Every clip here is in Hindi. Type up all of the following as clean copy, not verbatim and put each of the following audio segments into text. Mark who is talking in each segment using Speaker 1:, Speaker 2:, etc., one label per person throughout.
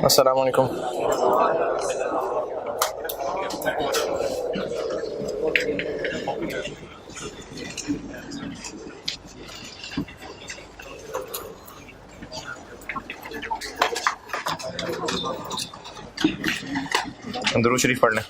Speaker 1: अस्सलाम वालेकुम। दुरूद शरीफ पढ़ लें।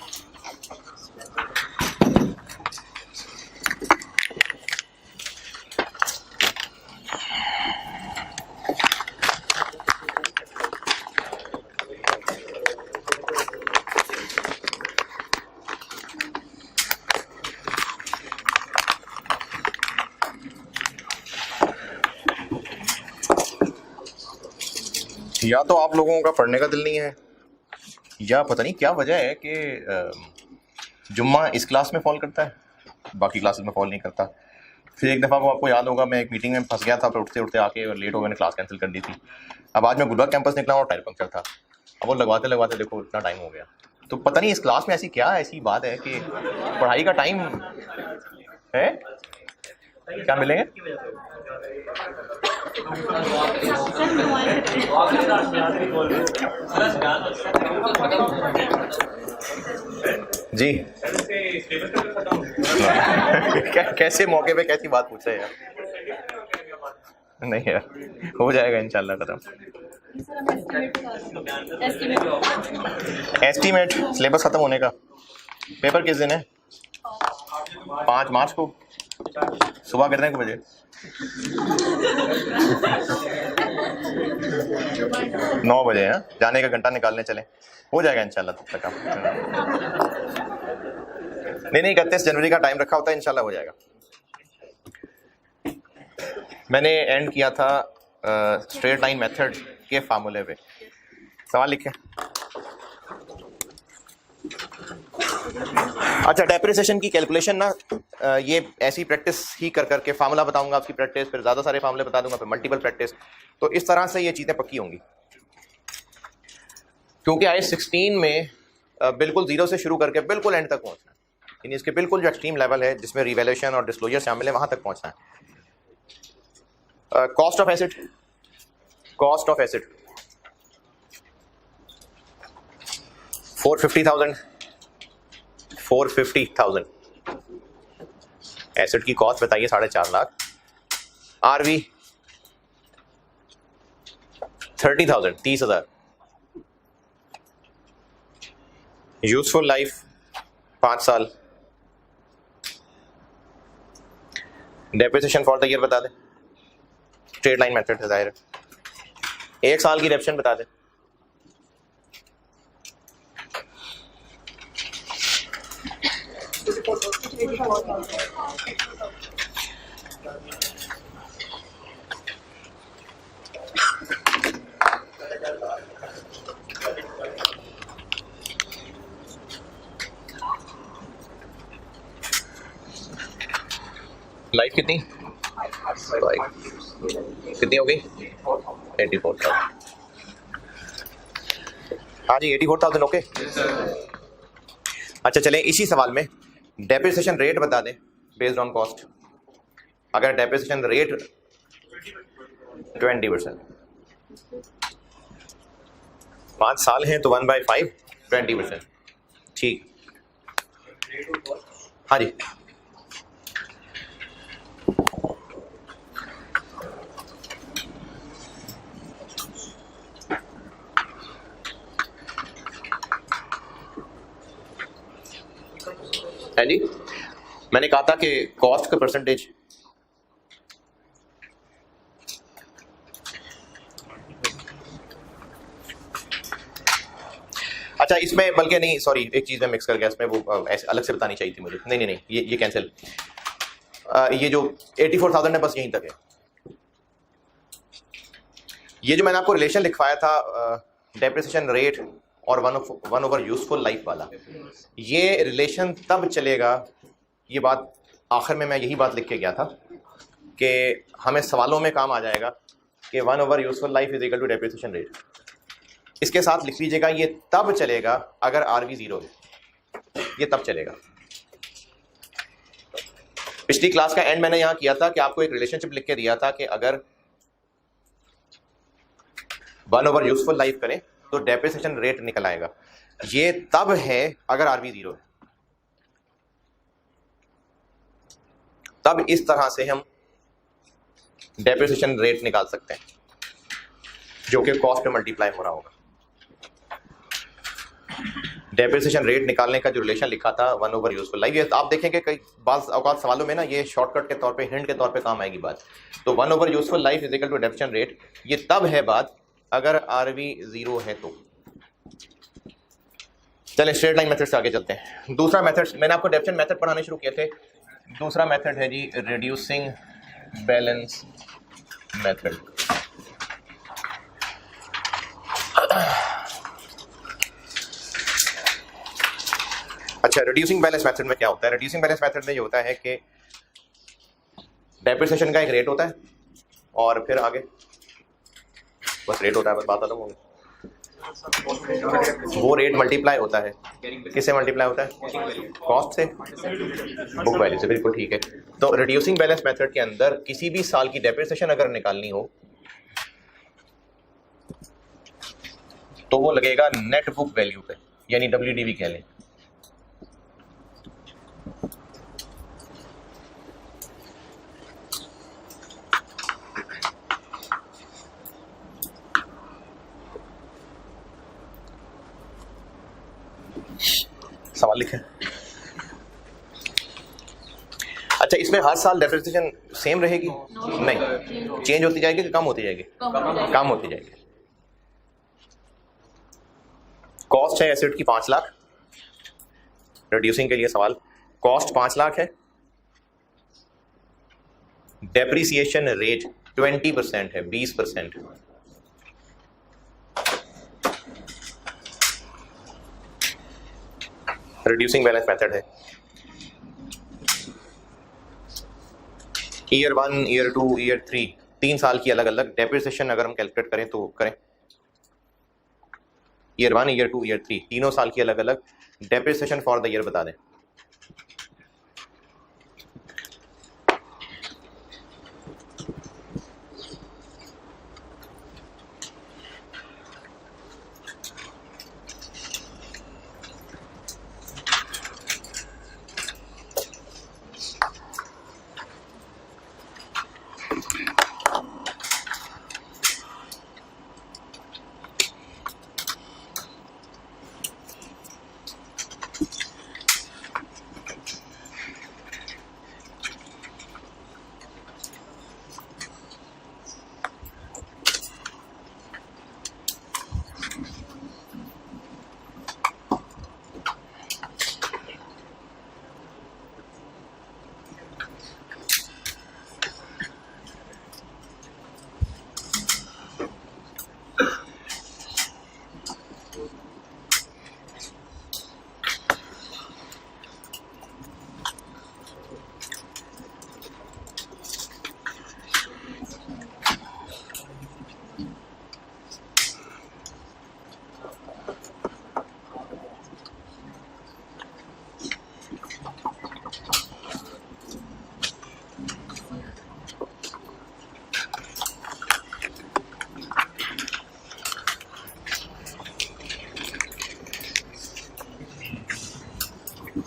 Speaker 1: या तो आप लोगों का पढ़ने का दिल नहीं है, या पता नहीं क्या वजह है कि जुम्मा इस क्लास में फॉल करता है, बाकी क्लासेस में फॉल नहीं करता। फिर एक दफ़ा वो आपको याद होगा, मैं एक मीटिंग में फंस गया था, पर उठते उठते आके लेट हो, मैंने क्लास कैंसिल कर दी थी। अब आज मैं गुलबर्ग कैंपस निकला और टायर पंक्चर था। अब वो लगवाते लगवाते देखो इतना टाइम हो गया। तो पता नहीं इस क्लास में ऐसी क्या ऐसी बात है कि पढ़ाई का टाइम है। क्या मिलेंगे? जी कैसे मौके पे कैसी बात पूछ रहे हैं यार? नहीं यार, हो जाएगा इंशाल्लाह खत्म। एस्टीमेट सिलेबस खत्म होने का। पेपर किस दिन है? 5 मार्च को। सुबह कितने बजे? 9 बजे है। जाने का घंटा निकालने चले, हो जाएगा इंशाल्लाह तब तक। आप नहीं 31 जनवरी का टाइम रखा होता है, इंशाल्लाह हो जाएगा। मैंने एंड किया था स्ट्रेट लाइन मेथड के फार्मूले पे। सवाल लिखे। अच्छा, डेप्रिसिएशन की कैलकुलेशन ना, ये ऐसी प्रैक्टिस ही कर करके फार्मूला बताऊंगा, आपकी प्रैक्टिस, फिर ज़्यादा सारे फार्मूले बता दूंगा, फिर मल्टीपल प्रैक्टिस। तो इस तरह से ये चीज़ें पक्की होंगी, क्योंकि आई 16 में बिल्कुल जीरो से शुरू करके बिल्कुल एंड तक पहुंचना है। यानी इसके बिल्कुल जो एक्सट्रीम लेवल है जिसमें रिवैल्यूएशन और डिस्क्लोजर शामिल है, वहां तक पहुंचना है। Cost of acid, cost of acid 450,000 acid की कॉस्ट बताइए, 4.5 लाख। आरवी 30,000, 30,000। यूजफुल लाइफ 5 साल। डेप्रिसिएशन फॉर द ईयर बता दे, स्ट्रेट लाइन मेथड है, जाहिर है। 1 साल की डेप्रिसिएशन बता दे। लाइफ कितनी? कितनी हो गई? 84,000। हाँ जी, 84,000। ओके। अच्छा चलें, इसी सवाल में डेप्रिसिएशन रेट बता दें बेस्ड ऑन कॉस्ट। अगर डेप्रिसिएशन रेट 20%, 5 साल हैं तो 1/5 20%। ठीक। हाँ जी, है जी। मैंने कहा था कि कॉस्ट का परसेंटेज अच्छा इसमें, बल्कि नहीं सॉरी, एक चीज़ में मिक्स कर गया इसमें, वो ऐसे अलग से बतानी चाहिए थी मुझे। नहीं, ये कैंसिल। ये जो 84,000 है बस यहीं तक है। ये जो मैंने आपको रिलेशन लिखवाया था डेप्रिसिएशन रेट और 1 ओवर यूजफुल लाइफ वाला, ये रिलेशन तब चलेगा। ये बात आखिर में मैं यही बात लिख के गया था कि हमें सवालों में काम आ जाएगा कि 1 over useful life is equal to depreciation rate. इसके साथ लिख लीजिएगा, ये तब चलेगा अगर आरवी 0 है, ये तब चलेगा। पिछली क्लास का एंड मैंने यहां किया था कि आपको एक रिलेशनशिप लिख के दिया था कि अगर 1 ओवर यूजफुल लाइफ करें तो डेप्रिसिएशन रेट निकल आएगा। ये तब है अगर आरवी 0 है, तब इस तरह से हम डेप्रिसिएशन रेट निकाल सकते हैं जो कि कॉस्ट पे मल्टीप्लाई हो रहा होगा। डेप्रिसिएशन रेट निकालने का जो रिलेशन लिखा था 1 यूजफुल लाइफ, ये आप देखेंगे कई बार औकात सवालों में ना ये शॉर्टकट के तौर पे, हिंट के तौर पे काम आएगी बात। तो 1 useful life is equal to depreciation rate, ये तब है बात अगर आरवी 0 है तो। चलें स्ट्रेट लाइन मेथड से आगे चलते हैं। दूसरा मेथड, मैंने आपको डेप्रिसिएशन मेथड पढ़ाने शुरू किए थे। दूसरा मेथड है जी रिड्यूसिंग बैलेंस मेथड। अच्छा, रिड्यूसिंग बैलेंस मेथड में क्या होता है? रिड्यूसिंग बैलेंस मेथड में ये होता है कि डेप्रिसिएशन का एक रेट होता है और फिर आगे बस रेट होता है, बस बात खत्म होगी। वो रेट मल्टीप्लाई होता है, किससे मल्टीप्लाई होता है? कॉस्ट से, बुक वैल्यू से, बिल्कुल ठीक है। तो रिड्यूसिंग बैलेंस मेथड के अंदर किसी भी साल की डेप्रिसिएशन अगर निकालनी हो तो वो लगेगा नेट बुक वैल्यू पे, यानी WDV कह लें। सवाल लिखें। अच्छा, इसमें हर साल डेप्रिसिएशन सेम रहेगी? नहीं, चेंज होती जाएगी कि कम होती जाएगी? कम होती जाएगी। कॉस्ट है एसेट की 5 लाख, रिड्यूसिंग के लिए सवाल, कॉस्ट 5 लाख है, डेप्रिसिएशन रेट 20% है, 20%। रिड्यूसिंग बैलेंस मेथड है। ईयर 1, ईयर 2, ईयर 3, 3 साल की अलग अलग डेप्रिसिएशन अगर हम कैलकुलेट करें तो करें। ईयर 1, ईयर 2, ईयर 3, तीनों साल की अलग अलग डेप्रिसिएशन फॉर द ईयर बता दें।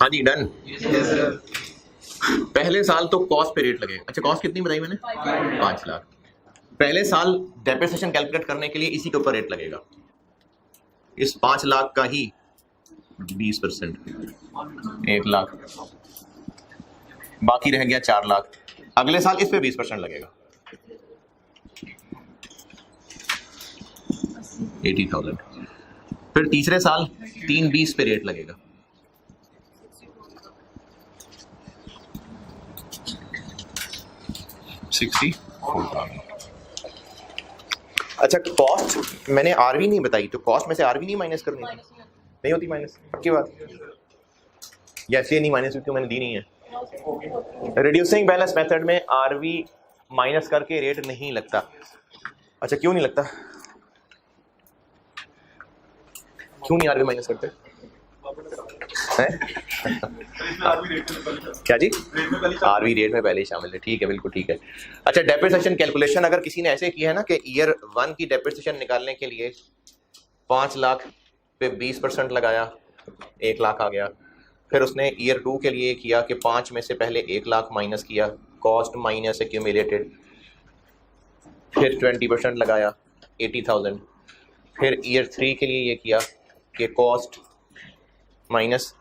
Speaker 1: हाँ जी, डन। पहले साल तो कॉस्ट पे रेट लगेगा। अच्छा, कॉस्ट कितनी बताई मैंने? 5 लाख। पहले साल डेप्रिसिएशन कैलकुलेट करने के लिए इसी के ऊपर रेट लगेगा, इस 5 लाख का ही 20%, 1 लाख, बाकी रह गया 4 लाख। अगले साल इस पे 20% लगेगा, 80,000। फिर तीसरे साल 320 पे रेट लगेगा, 64,000। अच्छा, कॉस्ट मैंने आरवी नहीं बताई, तो कॉस्ट में से आरवी नहीं माइनस करनी? नहीं होती माइनस, पक्की बात? यस, ये नहीं माइनस क्योंकि मैंने दी नहीं है। रिड्यूसिंग बैलेंस मेथड में आरवी माइनस करके रेट नहीं लगता। अच्छा, क्यों नहीं लगता? क्यों नहीं आरवी माइनस करते हैं? क्या जी? आरवी रेट में पहले ही शामिल है, ठीक है, बिल्कुल ठीक है। अच्छा, डेप्रिसिएशन कैलकुलेशन अगर किसी ने ऐसे किया है ना कि ईयर 1 की डेप्रिसिएशन निकालने के लिए 5 लाख पे 20% लगाया, 1 लाख आ गया। फिर उसने ईयर 2 के लिए किया कि 5 में से पहले 1 लाख माइनस किया, कॉस्ट माइनस एक्यूमुलेटेड, फिर 20% लगाया 80,000। फिर ईयर 3 के लिए ये किया कि कॉस्ट माइनस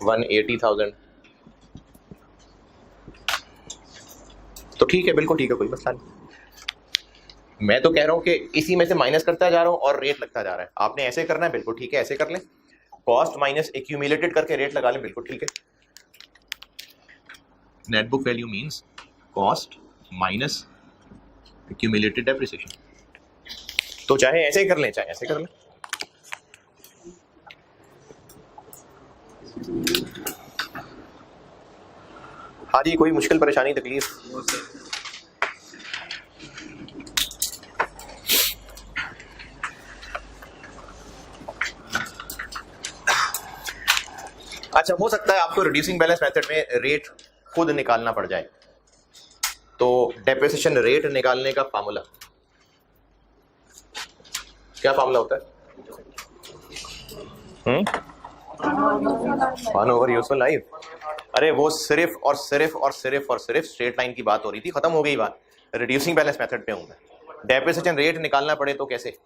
Speaker 1: 180,000। तो ठीक है, बिल्कुल ठीक है, कोई मसला नहीं। मैं तो कह रहा हूं कि इसी में से माइनस करता जा रहा हूं और रेट लगता जा रहा है। आपने ऐसे करना है, बिल्कुल ठीक है, ऐसे कर लें, कॉस्ट माइनस एक्यूमुलेटेड करके रेट लगा लें, बिल्कुल ठीक है। Net book value means cost minus accumulated depreciation. तो चाहे ऐसे ही कर लें, चाहे ऐसे कर लें। हाँ जी, कोई मुश्किल परेशानी तकलीफ? अच्छा, हो सकता है आपको रिड्यूसिंग बैलेंस मेथड में रेट खुद निकालना पड़ जाए, तो डेप्रिसिएशन रेट निकालने का फार्मूला क्या फार्मूला होता है? 1 ओवर यूजफुल लाइफ। अरे वो सिर्फ और सिर्फ और सिर्फ और सिर्फ स्ट्रेट लाइन की बात हो रही थी, खत्म हो गई बात। रिड्यूसिंग बैलेंस मेथड पे हूं मैं, डेप्रिसिएशन रेट निकालना पड़े तो कैसे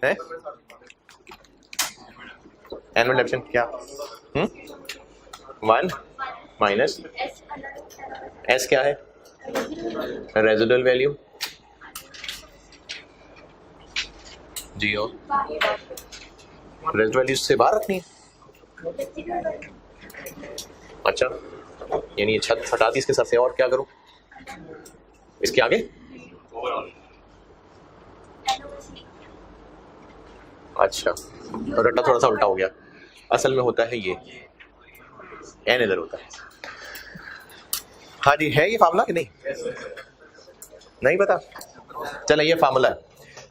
Speaker 1: है? एनुअल डेप्रिसिएशन क्या? 1 माइनस एस क्या है? रेजिडुअल वैल्यू जी, और रेजिडुअल वैल्यू से बाहर रखनी है। अच्छा, यानी छत हटा दी इसके साथ से, और क्या करूं इसके आगे? अच्छा, रट्टा थोड़ा सा उल्टा हो गया, असल में होता है ये एन इधर होता है। हाँ जी, है ये फार्मूला कि नहीं? नहीं पता? चलो, ये फार्मूला है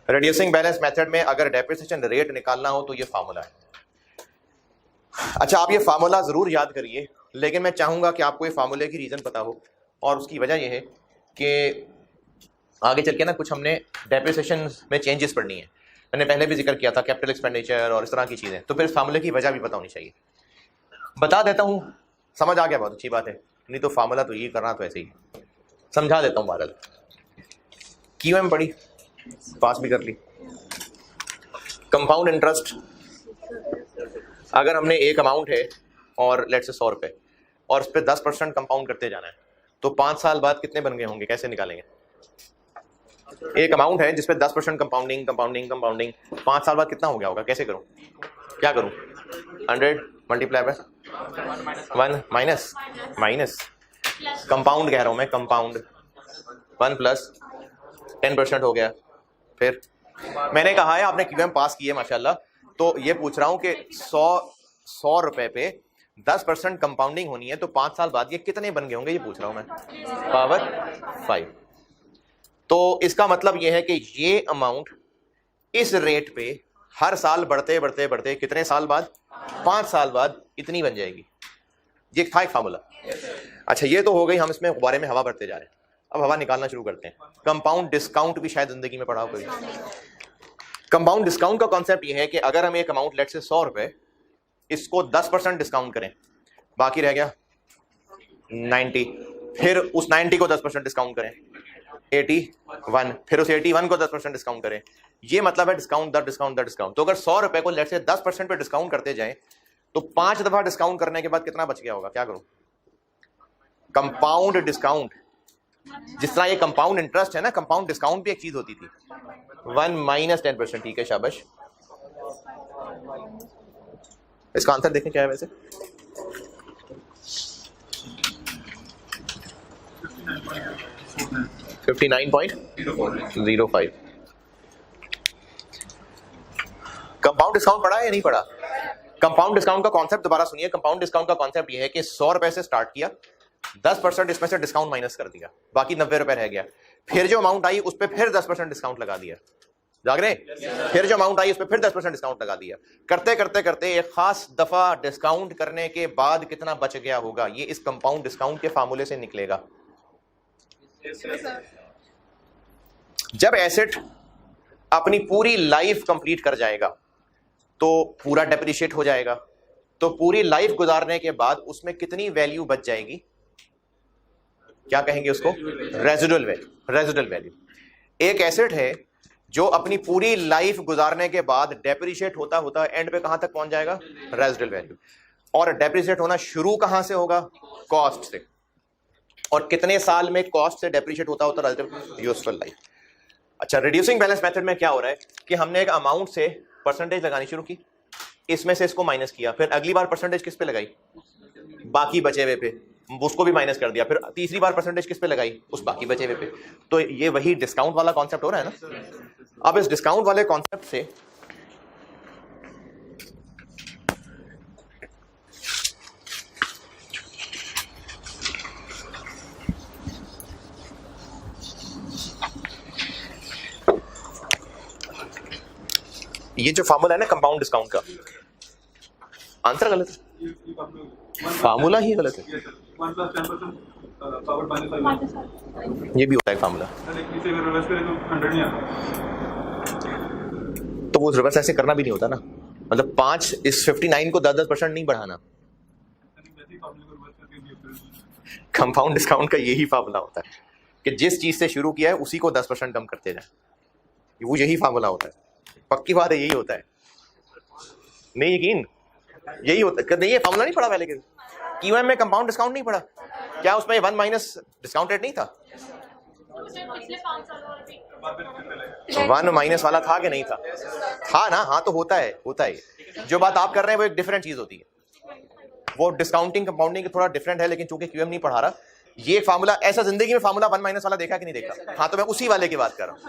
Speaker 1: रिड्यूसिंग बैलेंस मेथड में। अगर डेप्रिसिएशन रेट निकालना हो तो ये फार्मूला है। अच्छा, आप ये फार्मूला जरूर याद करिए, लेकिन मैं चाहूंगा कि आपको ये फार्मूले की रीजन पता हो, और उसकी वजह यह है कि आगे चल के ना कुछ हमने डेप्रिसिएशन में चेंजेस पढ़नी है। मैंने पहले भी जिक्र किया था कैपिटल एक्सपेंडिचर और इस तरह की चीजें, तो फिर फार्मूले की वजह भी पता होनी चाहिए। बता देता हूँ, समझ आ गया, बहुत अच्छी बात है, नहीं तो फार्मूला तो ये करना तो ऐसे ही समझा देता हूँ। बहरहाल क्यूएम पढ़ी, पास भी कर ली। कंपाउंड इंटरेस्ट, अगर हमने एक अमाउंट है और लेट्स से 100 रुपए, और उस पर 10% कंपाउंड करते जाना है, तो 5 साल बाद कितने बन गए होंगे? कैसे निकालेंगे? एक अमाउंट है जिसपे 10% कंपाउंडिंग कंपाउंडिंग कंपाउंडिंग, 5 साल बाद कितना हो गया होगा? कैसे करूं, क्या करूं? 100 multiply by 1 minus minus compound कह रहा हूं मैं, कंपाउंड 1 प्लस 10% हो गया। फिर मैंने कहा है आपने क्यूएम पास किए माशाल्लाह, तो ये पूछ रहा हूं कि 100 रुपए पे 10% कंपाउंडिंग होनी है, तो 5 साल बाद ये कितने बन गए होंगे, ये पूछ रहा हूं मैं, पावर 5। तो इसका मतलब ये है कि ये अमाउंट इस रेट पे हर साल बढ़ते बढ़ते बढ़ते कितने साल बाद? 5 साल बाद इतनी बन जाएगी। ये था एक फार्मूला। अच्छा, ये तो हो गई, हम इसमें गुब्बारे में हवा भरते जा रहे हैं, अब हवा निकालना शुरू करते हैं। कंपाउंड डिस्काउंट भी शायद जिंदगी में पढ़ा हो कोई। कंपाउंड डिस्काउंट का कॉन्सेप्ट ये है कि अगर हम एक अमाउंट लेट से 100 रुपए, इसको 10% डिस्काउंट करें, बाकी रह गया 90, फिर उस 90 को 10% डिस्काउंट करें 81, फिर उस 81 को 10% डिस्काउंट करें। ये मतलब है discount the discount the discount. तो अगर 100 रुपए को लेट से 10% पे डिस्काउंट करते जाए, तो 5 दफा डिस्काउंट करने के बाद कितना बच गया होगा? क्या करूं? कंपाउंड डिस्काउंट, जिस तरह ये कंपाउंड इंटरेस्ट है ना, कंपाउंड डिस्काउंट भी एक चीज होती थी, 1 माइनस 10%। ठीक है, शाबाश। इसका आंसर देखें क्या है वैसे। $59.05। कंपाउंड डिस्काउंट पढ़ा है या नहीं पढ़ा? कंपाउंड डिस्काउंट का कॉन्सेप्ट दोबारा सुनिए। कंपाउंड डिस्काउंट का कॉन्सेप्ट ये है कि 100 रुपए से स्टार्ट किया, 10% इसमें से डिस्काउंट माइनस कर दिया, बाकी 90 रुपए रह गया। फिर जो अमाउंट आई उस पर फिर 10% डिस्काउंट लगा दिया, जाग रहे? फिर जो अमाउंट आई उस पर फिर 10% डिस्काउंट लगा दिया। करते करते करते एक खास दफा डिस्काउंट करने के बाद कितना बच गया होगा, ये इस कंपाउंड डिस्काउंट के फार्मूले से निकलेगा। जब एसेट अपनी पूरी लाइफ कंप्लीट कर जाएगा तो पूरा डेप्रिशिएट हो जाएगा, तो पूरी लाइफ गुजारने के बाद उसमें कितनी वैल्यू बच जाएगी, क्या कहेंगे उसको, रेजिडुअल वैल्यू। रेजिडुअल वैल्यू एक एसेट है जो अपनी पूरी लाइफ गुजारने के बाद डेप्रिशिएट होता होता एंड पे कहां तक पहुंच जाएगा, रेजिडुअल वैल्यू। और डेप्रिशिएट होना शुरू कहां से होगा, कॉस्ट से। और कितने साल में कॉस्ट से डेप्रिशिएट होता होता रिलेटिव यूजफुल लाइफ। अच्छा, रिड्यूसिंग बैलेंस मेथड में क्या हो रहा है कि हमने एक अमाउंट से परसेंटेज लगानी शुरू की, इसमें से इसको माइनस किया, फिर अगली बार परसेंटेज किस पे लगाई, बाकी बचे हुए पे, उसको भी माइनस कर दिया, फिर तीसरी बार परसेंटेज किस पे लगाई, उस बाकी बचे हुए पे। तो ये वही डिस्काउंट वाला कॉन्सेप्ट हो रहा है ना। अब इस डिस्काउंट वाले कॉन्सेप्ट से ये जो फार्मूला है ना कंपाउंड डिस्काउंट का, आंसर गलत है, फार्मूला ही गलत है। ये भी होता है फार्मूला, तो वो रिवर्स ऐसे करना भी नहीं होता ना, मतलब 5 इस 59 को 10% नहीं बढ़ाना। कंपाउंड डिस्काउंट का यही फार्मूला होता है कि जिस चीज से शुरू किया है उसी को 10% कम करते जाए, वो यही फार्मूला होता है। पक्की बात है, यही होता है, नहीं यकीन, यही होता है। नहीं ये फार्मूला नहीं पढ़ा पहले, क्यूएम में कंपाउंड डिस्काउंट नहीं पढ़ा क्या, उसमें 1 माइनस डिस्काउंट रेट नहीं था, 1 माइनस वाला था कि नहीं था, था ना, हाँ तो होता है, होता है। जो बात आप कर रहे हैं वो एक डिफरेंट चीज होती है, वो डिस्काउंटिंग कंपाउंडिंग थोड़ा डिफरेंट है, लेकिन चूंकि क्यूएम नहीं पढ़ा रहा, ये फार्मूला ऐसा जिंदगी में फार्मूला 1 माइनस वाला देखा कि नहीं देखा, हाँ तो मैं उसी वाले की बात कर रहा हूं।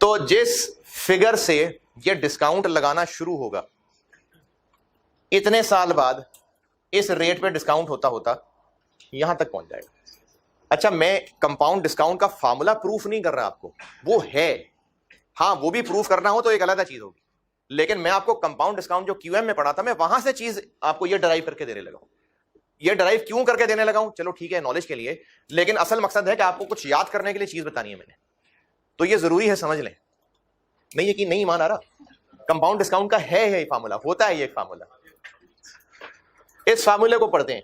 Speaker 1: तो जिस फिगर से ये डिस्काउंट लगाना शुरू होगा, इतने साल बाद इस रेट पे डिस्काउंट होता होता यहां तक पहुंच जाएगा। अच्छा, मैं कंपाउंड डिस्काउंट का फार्मूला प्रूफ नहीं कर रहा आपको, वो है, हाँ वो भी प्रूफ करना हो तो एक अलग चीज होगी, लेकिन मैं आपको कंपाउंड डिस्काउंट जो क्यूएम में पढ़ा था, मैं वहां से चीज आपको ये डराइव करके देने लगा हूं। ये डराइव क्यों करके देने लगा हूं, चलो ठीक है नॉलेज के लिए, लेकिन असल मकसद है कि आपको कुछ याद करने के लिए चीज बतानी है मैंने, तो ये जरूरी है समझ लें। नहीं यकीन नहीं मान आ रहा, कंपाउंड डिस्काउंट का है ये फार्मूला, होता है ये फार्मूला। इस फार्मूले को पढ़ते हैं,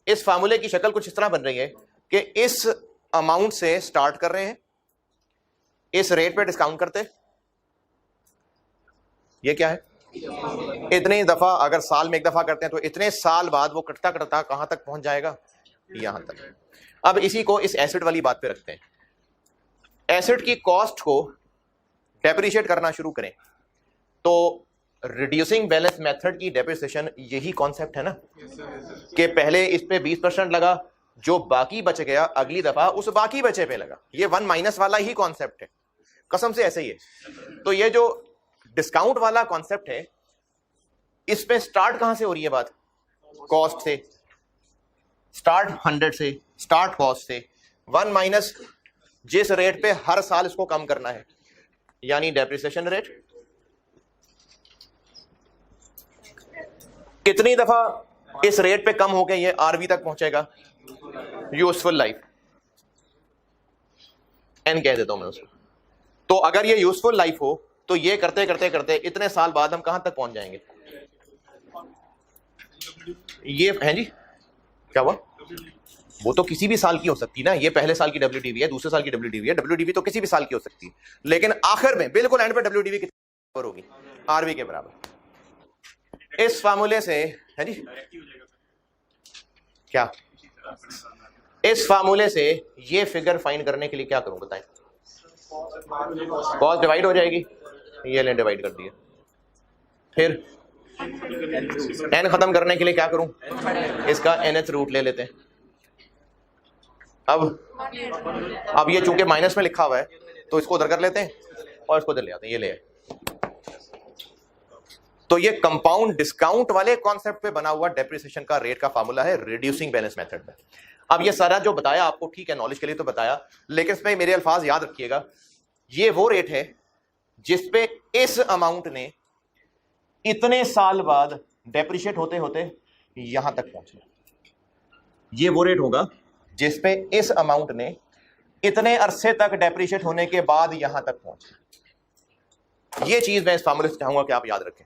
Speaker 1: इस फार्मूले की शक्ल कुछ इस तरह बन रही है कि इस अमाउंट से स्टार्ट कर रहे हैं, इस रेट पे डिस्काउंट करते, ये क्या है, इतने दफा, अगर साल में एक दफा करते हैं तो इतने साल बाद वो कटता कटता कहां तक पहुंच जाएगा, यहां तक। अब इसी को इस एसिड वाली बात पे रखते हैं, एसिड की कॉस्ट को डेप्रिशिएट करना शुरू करें, तो रिड्यूसिंग बैलेंस मेथड की डेप्रिसिएशन यही कॉन्सेप्ट है ना, कि पहले इस पे 20% लगा, जो बाकी बच गया अगली दफा उस बाकी बचे पे लगा, ये 1 माइनस वाला ही कॉन्सेप्ट है, कसम से ऐसे ही है। तो ये जो डिस्काउंट वाला कॉन्सेप्ट है, इस पे स्टार्ट कहां से हो रही है बात, कॉस्ट से, स्टार्ट 100 से, स्टार्ट कॉस्ट से, 1 माइनस जिस रेट पे हर साल इसको कम करना है, यानी डेप्रिसिएशन रेट। कितनी दफा इस रेट पे कम होकर ये आरवी तक पहुंचेगा, यूजफुल लाइफ, एन कह देता हूं मैं उसको। तो अगर ये यूजफुल लाइफ हो तो ये करते करते करते इतने साल बाद हम कहां तक पहुंच जाएंगे, ये है जी, क्या हुआ, वो तो किसी भी साल की हो सकती है ना, ये पहले साल की WDV है, दूसरे साल की WDV है, WDV तो किसी भी साल की हो सकती है, लेकिन आखिर में बिल्कुल एंड पे WDV कितनी बराबर होगी, आरवी के बराबर। इस फार्मूले से है जी, क्या इस फार्मूले से ये फिगर फाइंड करने के लिए क्या करूं बताएं, कॉस्ट डिवाइड हो जाएगी, ये ले डिवाइड कर दिया, फिर n खत्म करने के लिए क्या करूं, इसका nth रूट ले लेते हैं। अब ये चूंकि माइनस में लिखा हुआ है तो इसको उधर कर लेते हैं और इसको उधर ले आते हैं, ये ले। तो ये कंपाउंड डिस्काउंट वाले कॉन्सेप्ट पे बना हुआ डेप्रिसिएशन का रेट का फार्मूला है रिड्यूसिंग बैलेंस मेथड में। अब ये सारा जो बताया आपको, ठीक है नॉलेज के लिए तो बताया, लेकिन इसमें मेरे अल्फाज याद रखिएगा, ये वो रेट है जिसपे इस अमाउंट ने इतने साल बाद डेप्रिशिएट होते होते यहां तक पहुंचना। ये वो रेट होगा जिसपे इस अमाउंट ने इतने अरसे तक डेप्रिशिएट होने के बाद यहां तक पहुंचे। ये चीज मैं इस फार्मूले से चाहूंगा कि आप याद रखें,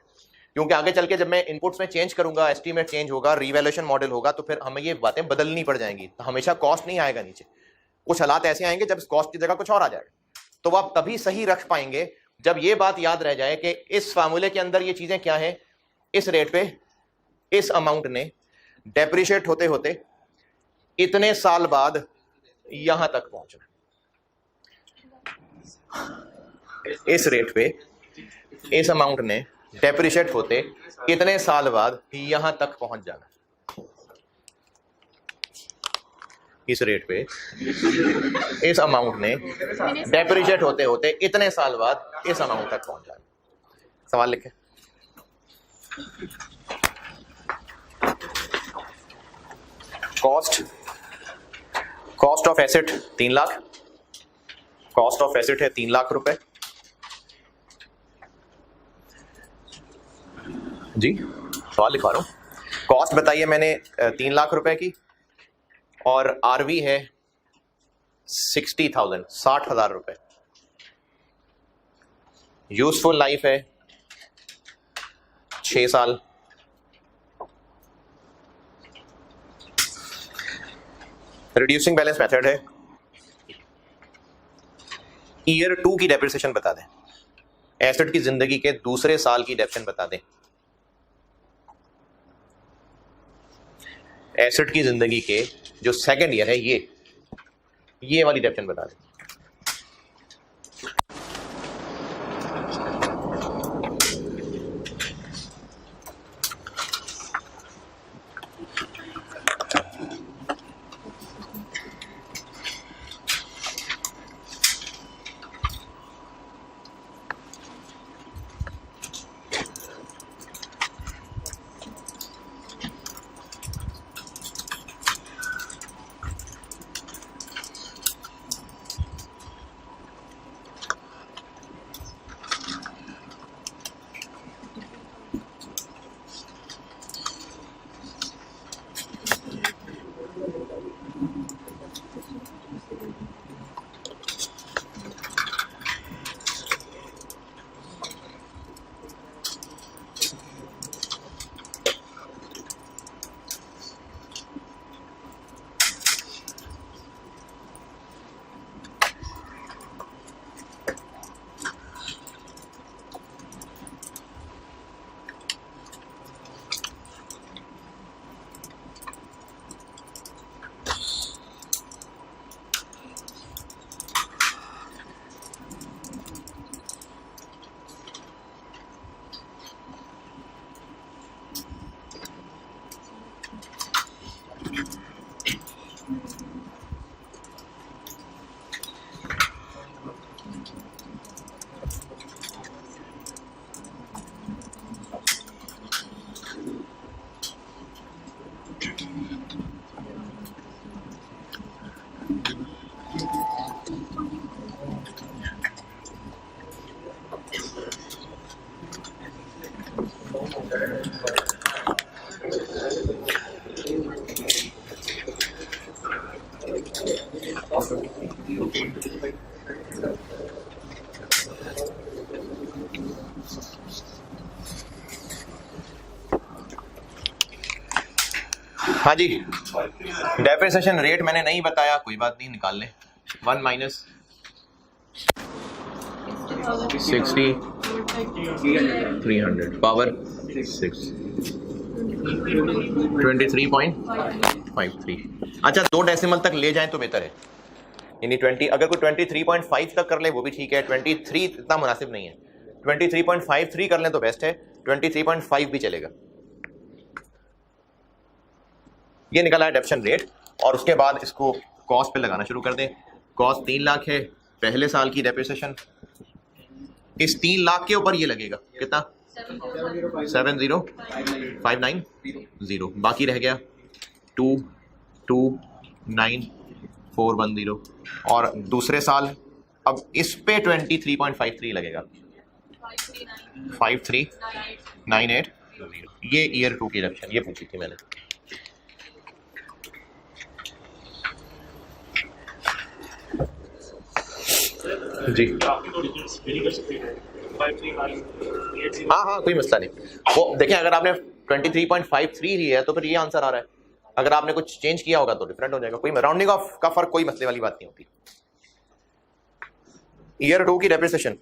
Speaker 1: क्योंकि आगे चल के जब मैं इनपुट्स में चेंज करूंगा, एस्टीमेट चेंज होगा, रिवैल्यूएशन मॉडल होगा, तो फिर हमें ये बातें बदलनी पड़ जाएंगी। तो हमेशा कॉस्ट नहीं आएगा नीचे, कुछ हालात ऐसे आएंगे जब कॉस्ट की जगह कुछ और आ जाएगा। तो आप तभी सही रख पाएंगे जब ये बात याद रह जाए कि इस फार्मूले के अंदर ये चीजें क्या है, इस रेट पे इस अमाउंट ने डेप्रिशिएट होते होते इतने साल बाद यहां तक पहुंचना, इस रेट पे इस अमाउंट ने डेप्रिशिएट होते इतने साल बाद यहां तक पहुंच जाना, इस रेट पे इस अमाउंट ने डेप्रिशिएट होते होते इतने साल बाद इस अमाउंट तक पहुंच जाना। सवाल लिखे। Cost of asset 3 lakh, cost of asset है 3 लाख रुपए जी। सवाल लिखवा रहा हूं। कॉस्ट बताइए मैंने 3 लाख रुपए की, और आरवी है 60,000, 60,000 रुपए। यूजफुल लाइफ है 6 साल। रिड्यूसिंग बैलेंस मेथड है। ईयर 2 की डेप्रिसिएशन बता दें, एसेट की जिंदगी के दूसरे साल की डेप्रिसिएशन बता दें, एसेट की जिंदगी के जो सेकंड ईयर है ये वाली डेप्रिसिएशन बता दें। हाँ जी, डेप्रिसिएशन रेट मैंने नहीं बताया, कोई बात नहीं, निकाल लें। 1 माइनस 60 300 पावर 6 23.53। अच्छा, 2 डेसिमल तक ले जाएं तो बेहतर है, यानी 20, अगर कोई 23.5 तक कर ले वो भी ठीक है, 23 इतना मुनासिब नहीं है, 23.53 कर लें तो बेस्ट है, 23.5 भी चलेगा। ये निकला है डेप्रिसिएशन रेट, और उसके बाद इसको कॉस्ट पे लगाना शुरू कर दें। कॉस्ट 3 लाख है, पहले साल की डेप्रिसिएशन, इस 3 लाख के ऊपर ये लगेगा कितना, 70590, बाकी रह गया 229410, और दूसरे साल अब इस पे 23.53 लगेगा, 53980। ये ईयर 2 की डेप्रिसिएशन ये पूछी थी मैंने। जी
Speaker 2: आपकी तो डिजिट्स वेरी कर सकते हैं 53
Speaker 1: हाँ, कोई मसला नहीं। वो देखें, अगर आपने 23.53 ली है तो फिर ये आंसर आ रहा है। अगर आपने कुछ चेंज किया होगा तो डिफरेंट हो जाएगा। कोई राउंडिंग ऑफ का फर्क कोई मसले वाली बात नहीं होती। ईयर 2 की डेप्रिसिएशन।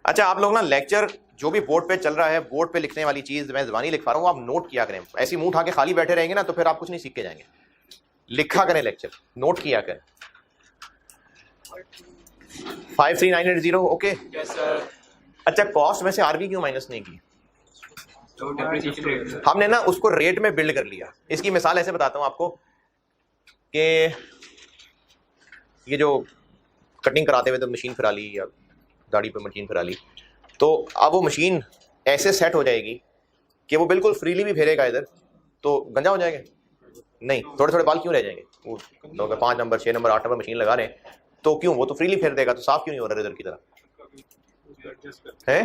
Speaker 1: अच्छा, आप लोग ना लेक्चर जो भी बोर्ड पे चल रहा है, बोर्ड पे लिखने वाली चीज मैं ज़बानी लिख पा रहा हूँ, आप नोट किया करें। ऐसी मुंह उठा के खाली बैठे रहेंगे ना तो फिर आप कुछ नहीं सीख के जाएंगे। लिखा करें लेक्चर, नोट किया करें। 53980 ओके। अच्छा, कॉस्ट में से आरबी क्यों माइनस नहीं की? हमने ना उसको रेट में बिल्ड कर लिया। इसकी मिसाल ऐसे बताता हूं आपको कि ये जो कटिंग कराते हुए तो मशीन फिरा ली या दाढ़ी पे मशीन फिरा ली, तो अब वो मशीन ऐसे सेट हो जाएगी कि वो बिल्कुल फ्रीली भी फेरेगा इधर तो गंजा हो जाएगा नहीं, थोड़े थोड़े बाल क्यों रह जाएंगे? वो लोग 5 नंबर 6 नंबर 8 नंबर मशीन लगा रहे हैं तो क्यों, वो तो फ्रीली फेर देगा, तो साफ क्यों नहीं हो रहा इधर की तरह है?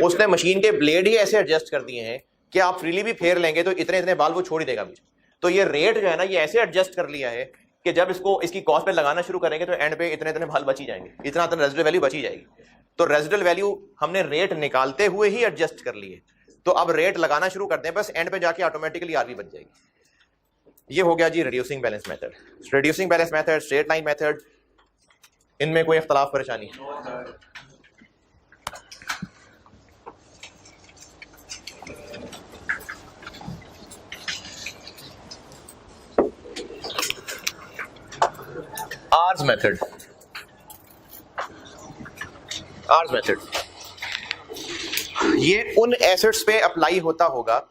Speaker 1: उसने मशीन के ब्लेड ही ऐसे एडजस्ट कर दिए हैं कि आप फ्रीली भी फेर लेंगे तो इतने इतने बाल वो छोड़ ही देगा बीच। तो ये रेट जो है ना, ये ऐसे एडजस्ट कर लिया है कि जब इसको इसकी कॉस्ट पे लगाना शुरू करेंगे तो एंड पे इतने इतने बाल बच ही जाएंगे, इतना इतना रेजिडुअल वैल्यू बची जाएगी। तो रेजिडुअल वैल्यू हमने रेट निकालते हुए ही एडजस्ट कर लिए। तो अब रेट लगाना शुरू करते हैं, बस एंड पे जाके ऑटोमेटिकली आरबी बच जाएगी। ये हो गया जी reducing balance method. Reducing balance method, straight line method, इनमें कोई इख्तलाफ परेशानी? आर्स मेथड, आर्स मेथड ये उन एसेट्स पे अप्लाई होता होगा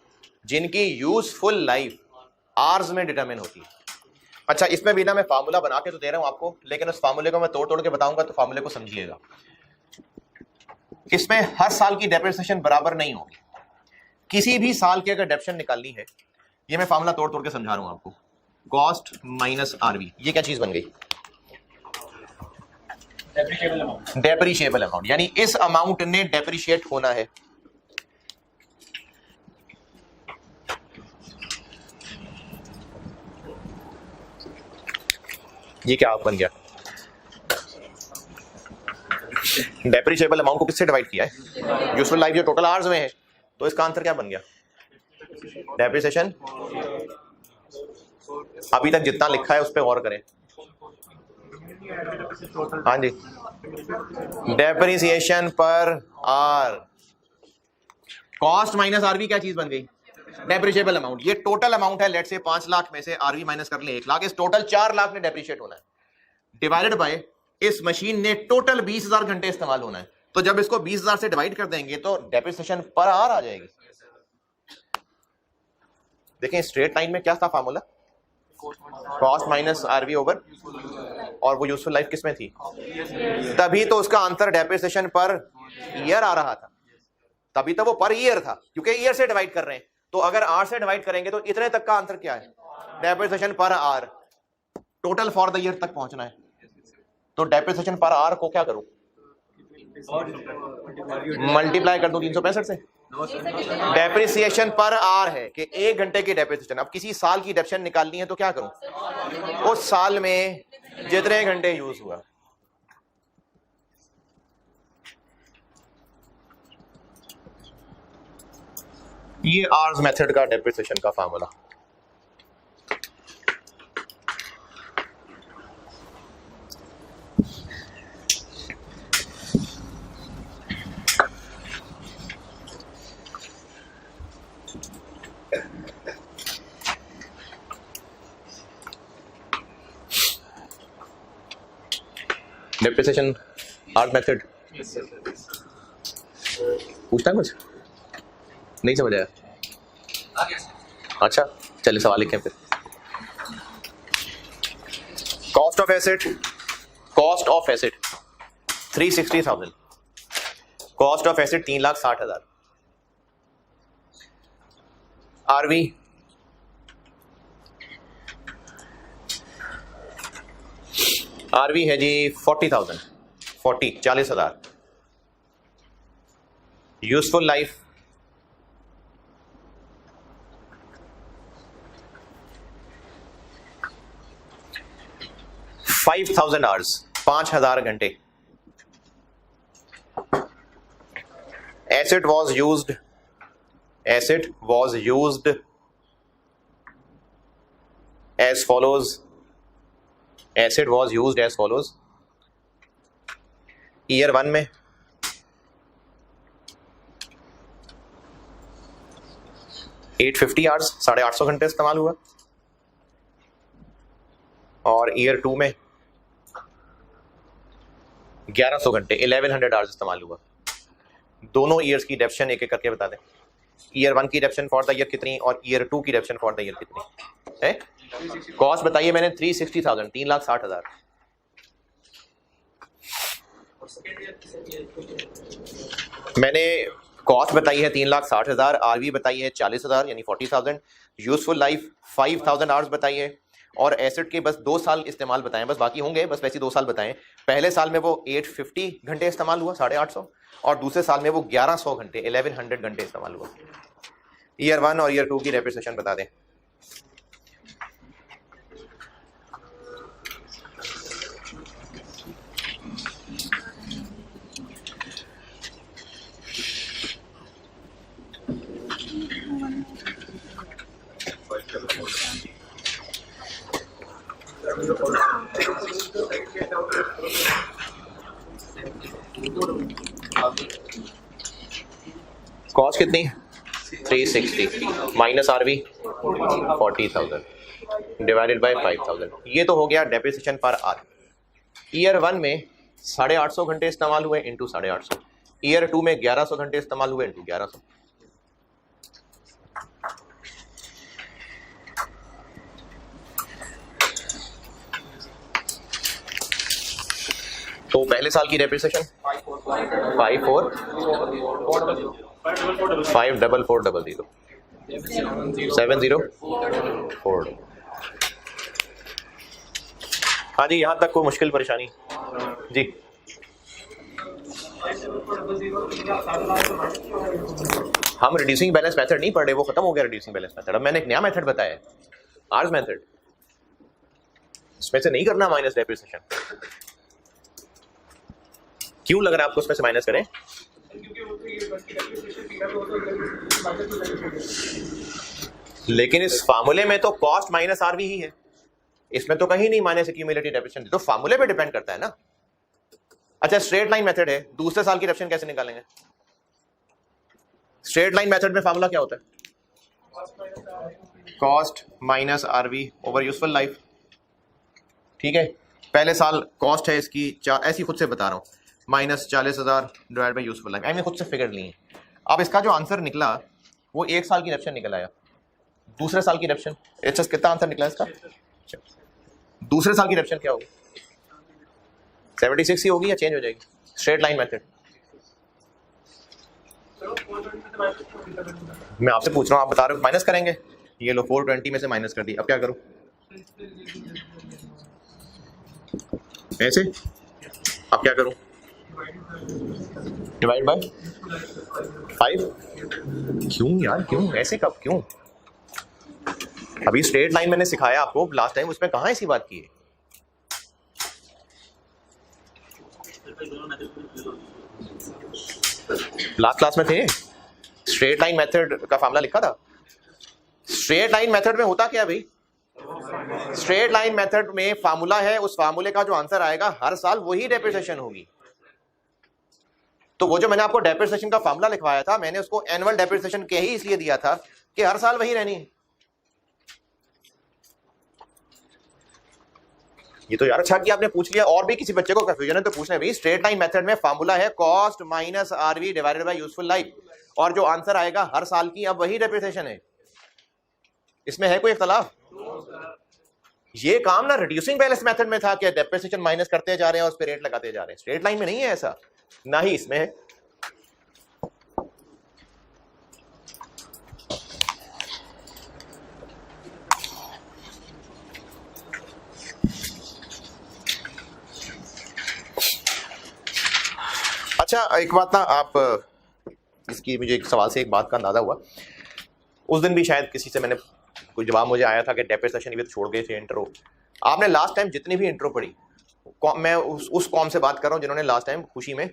Speaker 1: जिनकी यूजफुल लाइफ आर्स में डिटरमिन होती है। अच्छा, इसमें भी ना मैं फार्मूला बना के तो दे रहा हूं आपको, लेकिन उस फार्मूले को मैं तोड़ तोड़ के बताऊंगा तो फार्मूले को समझिएगा। इसमें हर साल की डेप्रिसिएशन बराबर नहीं होगी। किसी भी साल की अगर डेप्रिसिएशन निकालनी है, ये मैं फार्मूला तोड़ तोड़ के समझा रहा हूं आपको। कॉस्ट माइनस आरवी, ये क्या चीज बन गई? डेप्रिशिएबल अमाउंट, यानी इस अमाउंट ने डेप्रिशिएट होना है। ये क्या बन गया? डेप्रिशिएबल अमाउंट को किससे डिवाइड किया है? यूजफुल लाइफ जो टोटल आवर्स में है, तो इसका आंसर क्या बन गया? डेप्रिसिएशन। अभी तक जितना लिखा है उस पर गौर करें। हाँ जी, depreciation per are. Cost minus RV क्या चीज बन गई? Depreciable amount. ये टोटल अमाउंट है, लेट से 5 लाख में से आरवी माइनस कर ले 1 लाख, इस टोटल 4 लाख ने डेप्रिशिएट होना है, डिवाइडेड बाय इस मशीन ने टोटल 20,000 घंटे इस्तेमाल होना है। तो जब इसको 20,000 से डिवाइड कर देंगे तो डेप्रिसिएशन पर आर आ जाएगी। देखें स्ट्रेट लाइन में क्या था formula? Cost minus RV over, और वो यूजफुल लाइफ किसमें थी? तभी तो उसका आंसर डेप्रिसिएशन पर ईयर आ रहा था, तभी तो वो पर ईयर था, क्योंकि ईयर से डिवाइड कर रहे हैं। तो अगर आर से डिवाइड करेंगे तो इतने तक का आंसर क्या है? Depreciation per R, total for the year तक पहुंचना है। तो डेप्रिसिएशन पर आर को क्या करूं? मल्टीप्लाई कर दूं 365 से। डेप्रिसिएशन पर आर है कि 1 घंटे की डेप्रिसिएशन। अब किसी साल की डेप्रिसिएशन निकालनी है तो क्या करूं? उस साल में जितने घंटे यूज हुआ। ये आर्स मेथड का डेप्रिसिएशन का फार्मूला। डेप्रिसिएशन आर्स मेथड पूछना कुछ नहीं समझ आया? अच्छा चलिए सवाल लिखें फिर। Cost of asset, cost of asset 360,000, cost of asset 3,60,000। RV RV है जी 40,000, 40,000। यूजफुल लाइफ 5,000 आवर्स, 5,000 घंटे। Acid was used as follows. Acid was used as follows. Year 1 में 850 आवर्स 850 घंटे इस्तेमाल हुआ, और ईयर 2 में 1100 घंटे 1100 आवर्स इस्तेमाल हुआ। दोनों ईयर्स की डेप्शन एक एक करके बता दें। ईयर 1 की डेप्शन फॉर द ईयर कितनी और ईयर 2 की डेप्शन फॉर द ईयर कितनी है? कॉस्ट बताइए मैंने 360,000 3,60,000। मैंने कॉस्ट बताई है 3,60,000, आरवी बताई है 40,000 यानी 40,000, यूजफुल लाइफ 5,000 आवर्स बताई है, और एसिड के बस 2 साल इस्तेमाल बताएं, बस बाकी होंगे, बस वैसे 2 साल बताएं। पहले साल में वो 850 घंटे इस्तेमाल हुआ 850, और दूसरे साल में वो 1100 घंटे 1100 घंटे इस्तेमाल हुआ। ईयर 1 और ईयर 2 की डेप्रिसिएशन बता दें। कॉस्ट कितनी? 360 माइनस आरवी 40,000 डिवाइडेड बाय 5,000। ये तो हो गया डेप्रिसिएशन पर आर। ईयर 1 में 850 घंटे इस्तेमाल हुए इंटू 850, ईयर 2 में 1100 घंटे इस्तेमाल हुए इंटू 1100। तो पहले साल की डेप्रिसिएशन 5,400 7,040। हाँ जी, यहाँ तक कोई मुश्किल परेशानी जी? हम रिड्यूसिंग बैलेंस मेथड नहीं पढ़ रहे, वो खत्म हो गया रिड्यूसिंग बैलेंस मेथड। अब मैंने एक नया मेथड बताया है, आर्स मेथड। इसमें से नहीं करना माइनस डेप्रिसिएशन। क्यों लग रहा है आपको उसमें से माइनस करें? लेकिन इस फार्मूले में तो कॉस्ट माइनस आरवी ही है, इसमें तो कहीं नहीं माइनस एक्यूमुलेटेड डेप्रिसिएशन, तो फार्मूले पे डिपेंड करता है ना। अच्छा, स्ट्रेट लाइन मेथड है, दूसरे साल की डेप्रिसिएशन कैसे निकालेंगे? स्ट्रेट लाइन मेथड में फार्मूला क्या होता है? Cost minus RV over useful life. ठीक है, पहले साल कॉस्ट है इसकी ऐसी खुद से बता रहा हूं, minus 40,000 divide by useful life. मैंने खुद से फिगर ली है। अब इसका जो आंसर निकला वो 1 साल की डेप्रिसिएशन निकल आया। दूसरे साल की डेप्रिसिएशन एचएस कितना आंसर निकला इसका? दूसरे साल की डेप्रिसिएशन क्या होगी? 76 ही होगी या चेंज हो जाएगी? Straight line method. मैं आपसे पूछ रहा हूँ, आप बता रहे हो माइनस करेंगे। ये लो 420 में से माइनस कर दी, अब क्या करूं? ऐसे, अब क्या करूं? Divide by 5। क्यों यार, क्यों ऐसे? कब? क्यों? अभी स्ट्रेट लाइन मैंने सिखाया आपको लास्ट टाइम, उसमें कहाँ ऐसी बात की है? लास्ट क्लास में थे, स्ट्रेट लाइन मेथड का फार्मूला लिखा था। स्ट्रेट लाइन मेथड में होता क्या भाई? स्ट्रेट लाइन मेथड में फार्मूला है, उस फार्मूले का जो आंसर आएगा हर साल वही डेप्रिसिएशन होगी। तो वो जो मैंने आपको डेप्रिसिएशन का फार्मूला लिखवाया था, मैंने उसको एनुअल डेप्रिसिएशन के ही इसलिए दिया था कि हर साल वही रहनी है। ये तो यार अच्छा कि आपने पूछ लिया, और भी किसी बच्चे को कंफ्यूजन है तो पूछना भाई। स्ट्रेट लाइन मेथड में फार्मूला है cost minus RV divided by useful life, और जो आंसर आएगा हर साल की अब वही डेप्रिसिएशन है। इसमें है कोई इख्तलाफ? ये काम ना रिड्यूसिंग बैलेंस मेथड में था कि डेप्रिसिएशन माइनस करते जा रहे हैं और उस पर रेट लगाते जा रहे हैं। स्ट्रेट लाइन में नहीं है ऐसा, ना ही इसमें है। अच्छा, एक बात ना, आप इसकी मुझे एक सवाल से एक बात का अंदाजा हुआ। उस दिन भी शायद किसी से मैंने कोई जवाब मुझे आया था कि डेप्रिसिएशन भी तो छोड़ गए थे इंट्रो। आपने लास्ट टाइम जितनी भी इंट्रो पढ़ी, मैं उस कॉम से बात कर रहा हूँ जिन्होंने लास्ट टाइम खुशी में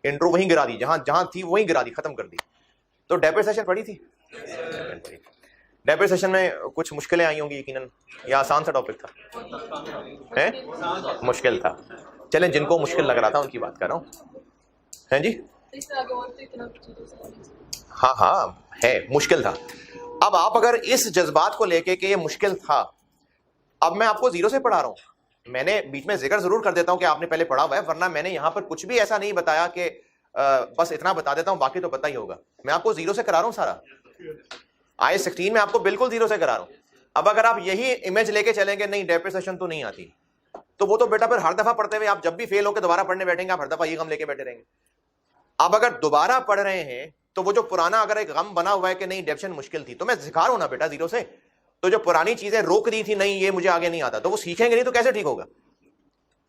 Speaker 1: इंट्रो वहीं गिरा दी, जहां जहां थी वहीं गिरा दी, खत्म कर दी। तो डेप्रिसिएशन पढ़ी थी। डेप्रिसिएशन में कुछ मुश्किलें आई होंगी यकीनन, या आसान सा टॉपिक था? है मुश्किल था। चलें, जिनको मुश्किल लग रहा था उनकी बात कर रहा हूँ। हैं जी? हाँ हाँ, है मुश्किल था। अब आप अगर इस जज्बात को लेके कि ये मुश्किल था, अब मैं आपको जीरो से पढ़ा रहा हूँ। मैंने बीच में जिक्र जरूर कर देता हूँ कि आपने पहले पढ़ा हुआ है, वरना मैंने यहाँ पर कुछ भी ऐसा नहीं बताया कि बस इतना बता देता हूँ, बाकी तो पता ही होगा। मैं आपको जीरो से करा रहा हूँ सारा। IAS 16 में आपको बिल्कुल जीरो से करा रहा हूँ। अब अगर आप यही इमेज लेके चलेंगे, नहीं डेप्रिसिएशन तो नहीं आती, तो वो तो बेटा फिर हर दफा पढ़ते हुए आप जब भी फेल होकर दोबारा पढ़ने बैठेंगे, आप हर दफा ये गम लेके बैठे रहेंगे। अब अगर दोबारा पढ़ रहे हैं तो वो जो पुराना अगर एक गम बना हुआ है कि नहीं डेप्रिसिएशन मुश्किल थी, तो मैं सिखा रहा हूं ना बेटा जीरो से, तो जो पुरानी चीजें रोक दी थी, नहीं ये मुझे आगे नहीं आता, तो वो सीखेंगे नहीं तो कैसे ठीक होगा।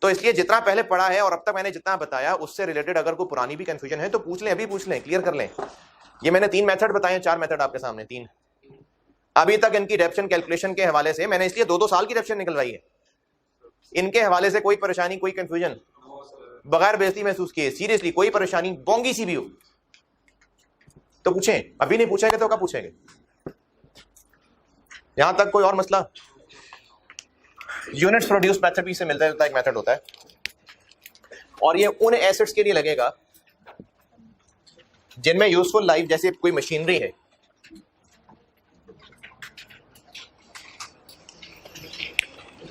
Speaker 1: तो इसलिए जितना पहले पढ़ा है और अब तक मैंने जितना बताया उससे रिलेटेड अगर कोई पुरानी भी कंफ्यूजन है तो पूछ लें, अभी पूछ लें, क्लियर कर लें। ये मैंने 3 मेथड बताए, 4 मेथड आपके सामने, 3 अभी तक इनकी डेप्रिसिएशन कैलकुलेशन के हवाले से मैंने इसलिए 2-2 साल की डेप्रिसिएशन निकलवाई है। इनके हवाले से कोई परेशानी, कोई कंफ्यूजन, बगैर बेइज्जती महसूस किए, सीरियसली कोई परेशानी बोंगी सी भी हो तो पूछें। अभी नहीं पूछेंगे तो कब पूछेंगे? यहां तक कोई और मसला? यूनिट्स प्रोड्यूस मेथड भी से मिलता जुलता एक मेथड होता है, और ये उन एसेट्स के लिए लगेगा जिनमें यूजफुल लाइफ, जैसे कोई मशीनरी है,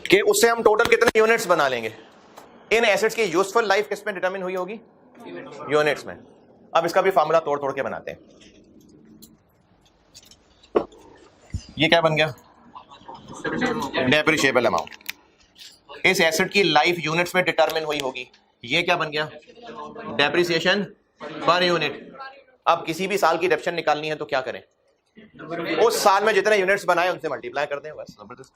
Speaker 1: कि उससे हम टोटल कितने यूनिट्स बना लेंगे। इन एसेट्स की यूजफुल लाइफ किस में डिटरमिन हुई होगी? यूनिट्स में। अब इसका भी फार्मूला तोड़ तोड़ के बनाते हैं। ये क्या बन गया? Depreciable amount. इस एसेट की लाइफ यूनिट्स में डिटरमिन हुई होगी। ये क्या बन गया? Depreciation per unit. अब किसी भी साल की डेप्रिसिएशन निकालनी है तो क्या करें? उस साल में जितने यूनिट्स बनाए उनसे मल्टीप्लाई कर दें, बस। जबरदस्त।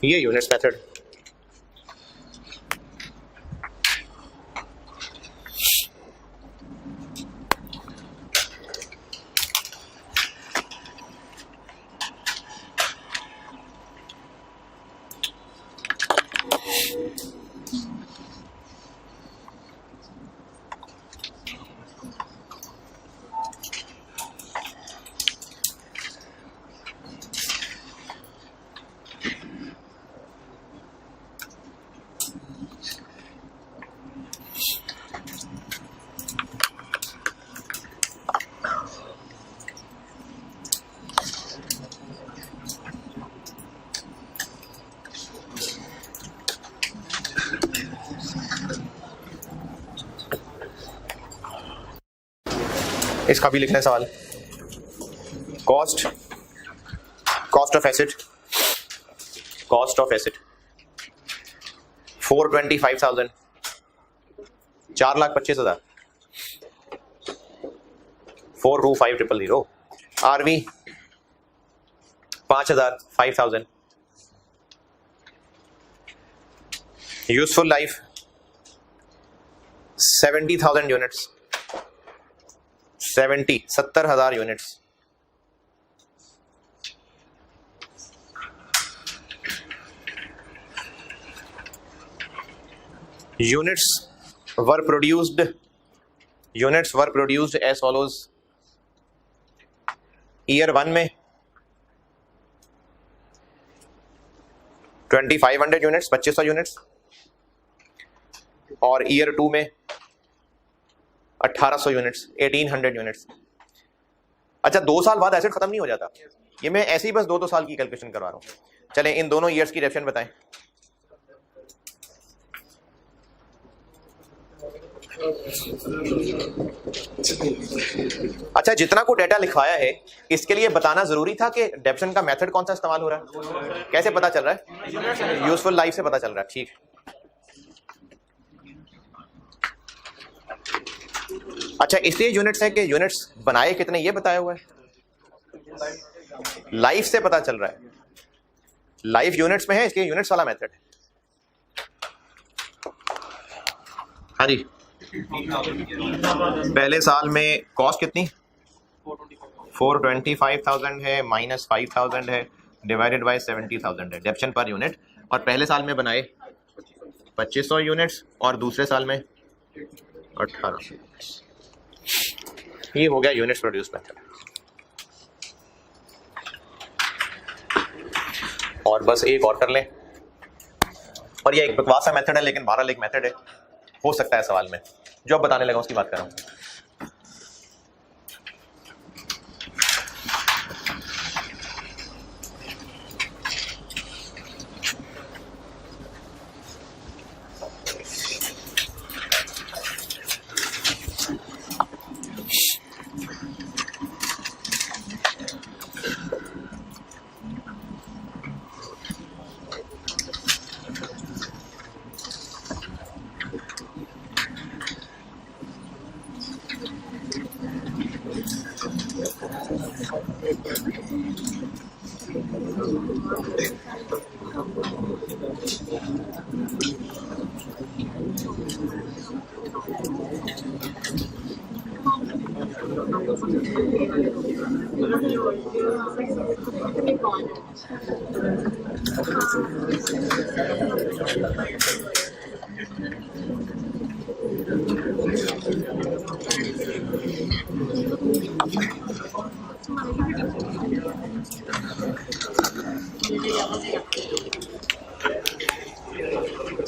Speaker 1: ये यूनिट्स मेथड। इसका भी लिखना है सवाल। Cost of asset 425,000, 4,25,000, 425,000। RV 5,000, 5,000। Useful life 70,000 units, 70,000 units. Units were produced as follows. Year 1 में 2,500 यूनिट्स, 2,500 यूनिट्स, और ईयर 2 में 1,800 यूनिट्स, 1,800 यूनिट्स। अच्छा, 2 साल बाद एसेट खत्म नहीं हो जाता। ये मैं ऐसे ही बस 2-2 साल की कैलकुलेशन करवा रहा हूं। चलें, इन दोनों ईयर्स की डेप्रिसिएशन बताएं। अच्छा, जितना को डेटा लिखवाया है इसके लिए बताना जरूरी था कि डेप्रिसिएशन का मेथड कौन सा इस्तेमाल हो रहा है? कैसे पता चल रहा है? यूजफुल लाइफ से पता चल रहा है। ठीक। अच्छा, इसलिए यूनिट्स है कि यूनिट्स बनाए कितने ये बताया हुआ है। लाइफ से पता चल रहा है, लाइफ यूनिट्स में है, इसलिए यूनिट्स वाला मेथड है। हाँ जी, पहले साल में कॉस्ट कितनी? 425,000 है, -5,000 है, डिवाइडेड बाय 70,000 है, डेप्रिसिएशन पर यूनिट। और पहले साल में बनाए 2500 यूनिट्स और दूसरे साल में 1800 यूनिट्स। ये हो गया यूनिट्स प्रोड्यूस मेथड। और बस एक और कर लें, और ये एक बकवास सा मेथड है लेकिन बहरहाल एक मेथड है, हो सकता है सवाल में। जो अब बताने लगा उसकी बात कर रहा हूं।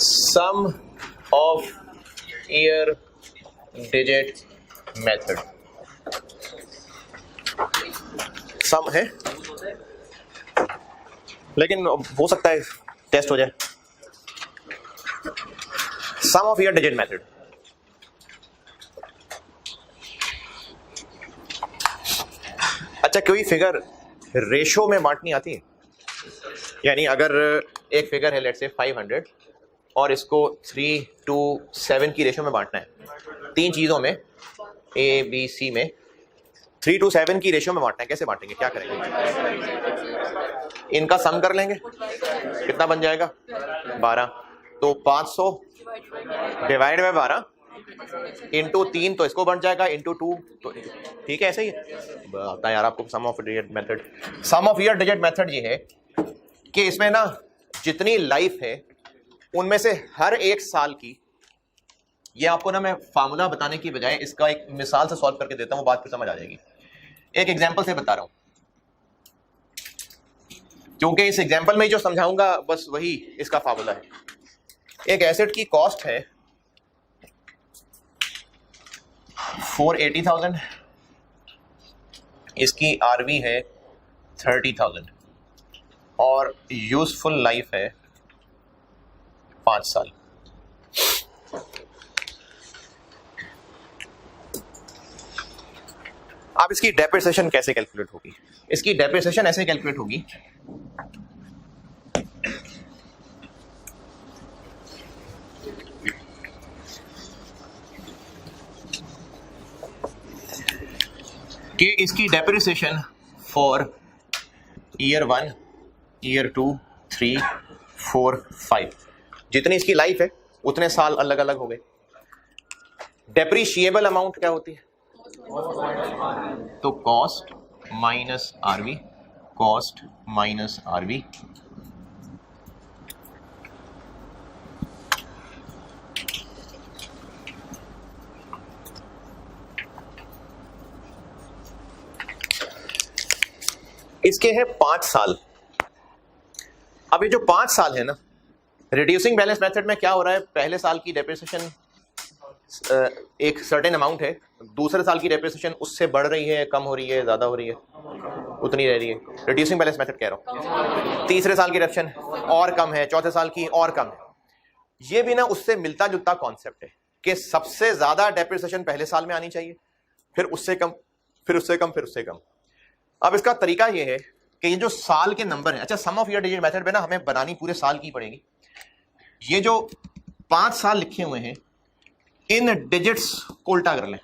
Speaker 1: Sum of year digit method। सम है लेकिन हो सकता है टेस्ट हो जाए। सम ऑफ ईयर डिजिट मेथड, अच्छा कोई फिगर रेशो में बांटनी आती है? यानी अगर एक फिगर है लेट्स से 500 और इसको 3 to 7 की रेशो में बांटना है, तीन चीजों में A B C में 3 to 7 की रेशो में बांटना है, कैसे बांटेंगे, क्या करेंगे? इनका सम कर लेंगे, कितना बन जाएगा 12, तो 500 डिवाइड बाय 12 इंटू 3 तो इसको बन जाएगा, इंटू 2 तो ठीक है। ऐसे ही आता है यार आपको sum of digit method. Sum of year digit method ये है कि इसमें ना जितनी लाइफ है उनमें से हर एक साल की, ये आपको ना मैं फार्मूला बताने की बजाय इसका एक मिसाल से सॉल्व करके देता हूं, बात फिर समझ आ जाएगी। एक एग्जांपल से बता रहा हूं क्योंकि इस एग्जांपल में जो समझाऊंगा बस वही इसका फार्मूला है। एक एसेट की कॉस्ट है 480,000, इसकी आरवी है 30,000 और यूजफुल लाइफ है 5 साल। अब इसकी डेप्रिसिएशन कैसे कैलकुलेट होगी? इसकी डेप्रिसिएशन ऐसे कैलकुलेट होगी कि इसकी डेप्रिसिएशन फॉर ईयर 1, ईयर 2, 3, 4, 5, जितनी इसकी लाइफ है उतने साल अलग अलग हो गए। डेप्रिशिएबल अमाउंट क्या होती है? तो cost minus RV, cost minus RV, इसके हैं 5 साल। अब ये जो 5 साल है ना, रिड्यूसिंग बैलेंस मेथड में क्या हो रहा है, पहले साल की डेप्रिसिएशन एक सर्टेन अमाउंट है, दूसरे साल की डेप्रिसिएशन उससे बढ़ रही है, कम हो रही है, ज्यादा हो रही है, उतनी रह रही है। रिड्यूसिंग बैलेंस मेथड कह रहा हूं। तीसरे साल की डेप्रिसिएशन और कम है, चौथे साल की और कम है। ये भी ना उससे मिलता जुलता कॉन्सेप्ट है कि सबसे ज्यादा डेप्रिसिएशन पहले साल में आनी चाहिए, फिर उससे कम, फिर उससे कम, फिर उससे कम। अब इसका तरीका ये है कि ये जो साल के नंबर है, अच्छा सम ऑफ ईयर डिजिट मेथड में ना हमें बनानी पूरे साल की पड़ेगी। ये जो 5 साल लिखे हुए हैं इन डिजिट्स को उल्टा कर लें,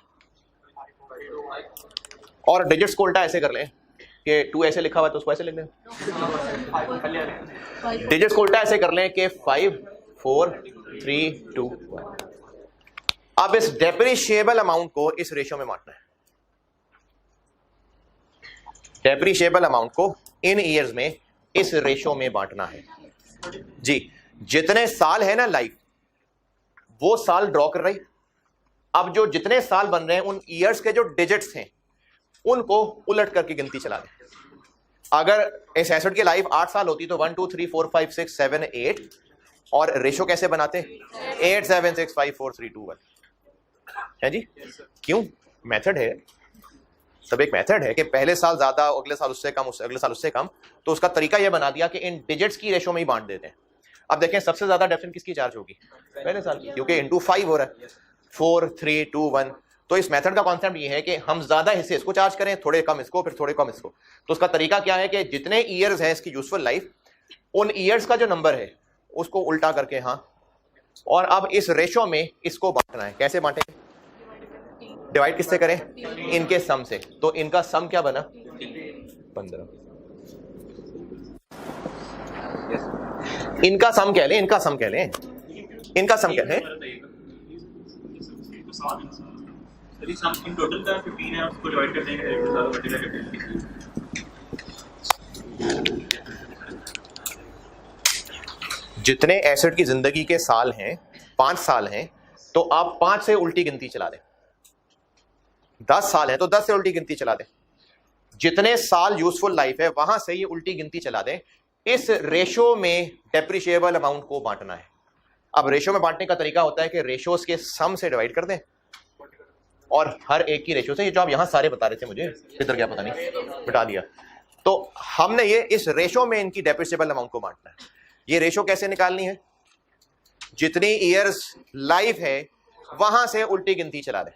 Speaker 1: और डिजिट्स को उल्टा ऐसे कर लें कि 2 ऐसे लिखा हुआ है तो उसको ऐसे लिख दें। डिजिट्स को उल्टा ऐसे कर लें कि 5, 4, 3, 2, 1। अब इस डेप्रिशिएबल अमाउंट को इस रेशियो में बांटना है। डेप्रिशिएबल अमाउंट को इन ईयर्स में इस रेशियो में बांटना है। जी, जितने साल है ना लाइफ, वो साल ड्रॉ कर रही। अब जो जितने साल बन रहे हैं उन ईयर्स के जो डिजिट्स हैं उनको उलट करके गिनती चला दें। अगर इस एसिड की लाइफ 8 साल होती तो 1 2 3 4 5 6 7 8, और रेशो कैसे बनाते? 8 7 6 5 4 3 2 1 है जी। क्यों? मेथड है, सब एक मेथड है कि पहले साल ज्यादा, अगले साल उससे कम, उससे अगले साल उससे कम। तो उसका तरीका यह बना दिया कि इन डिजिट्स की रेशो में ही बांट देते हैं। अब देखें सबसे ज्यादा डेफिनेट किसकी चार्ज होगी? पहले साल की, क्योंकि इनटू 5 हो रहा है, 4 3 2 1। तो इस मेथड का कॉन्सेप्ट ये है कि हम ज्यादा हिस्से इसको चार्ज करें, थोड़े कम इसको, फिर थोड़े कम इसको। तो उसका तरीका क्या है कि जितने ईयर्स है इसकी यूजफुल लाइफ, उन ईयर्स का जो नंबर है उसको उल्टा करके, हाँ, और अब इस रेशो में इसको बांटना है। कैसे बांटें? डिवाइड किससे करें? इनके सम से। तो इनका सम क्या बना? 15। इनका सम कह लें, इनका सम कह लें, इनका सम कह लें।
Speaker 2: टोटल का 15 है, उसको डिवाइड कर देंगे।
Speaker 1: जितने एसिड की जिंदगी के साल हैं 5 साल हैं, तो आप 5 से उल्टी गिनती चला दें। 10 साल है तो 10 से उल्टी गिनती चला दें। जितने साल यूजफुल लाइफ है वहां से ये उल्टी गिनती चला दें। इस रेशो में डेप्रिशिएबल अमाउंट को बांटना है। अब रेशो में बांटने का तरीका होता है कि रेशोस के सम से डिवाइड कर दें, और हर एक की रेशो से। ये जो आप यहां सारे बता रहे थे, मुझे किधर क्या पता नहीं, बता दिया। तो हमने ये इस रेशो में इनकी डेप्रिशिएबल अमाउंट को बांटना है। ये रेशो कैसे निकालनी है? जितनी ईयर्स लाइफ है वहां से उल्टी गिनती चला दें,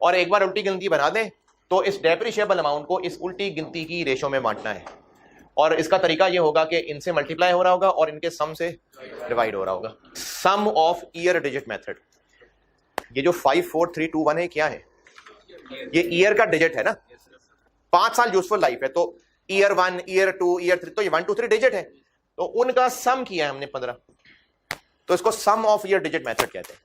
Speaker 1: और एक बार उल्टी गिनती बना दें तो इस डेप्रिशिएबल अमाउंट को इस उल्टी गिनती की रेशो में बांटना है। और इसका तरीका यह होगा कि इनसे मल्टीप्लाई हो रहा होगा और इनके सम से डिवाइड हो रहा होगा। सम ऑफ ईयर डिजिट मेथड। ये जो 5 4 3 2 1 है, क्या है? ये ईयर का डिजिट है ना। 5 साल यूजफुल लाइफ है, तो ईयर 1 ईयर 2 ईयर 3, तो ये 1 2 3 डिजिट है, तो उनका सम किया है हमने 15। तो इसको सम ऑफ ईयर डिजिट मेथड कहते हैं।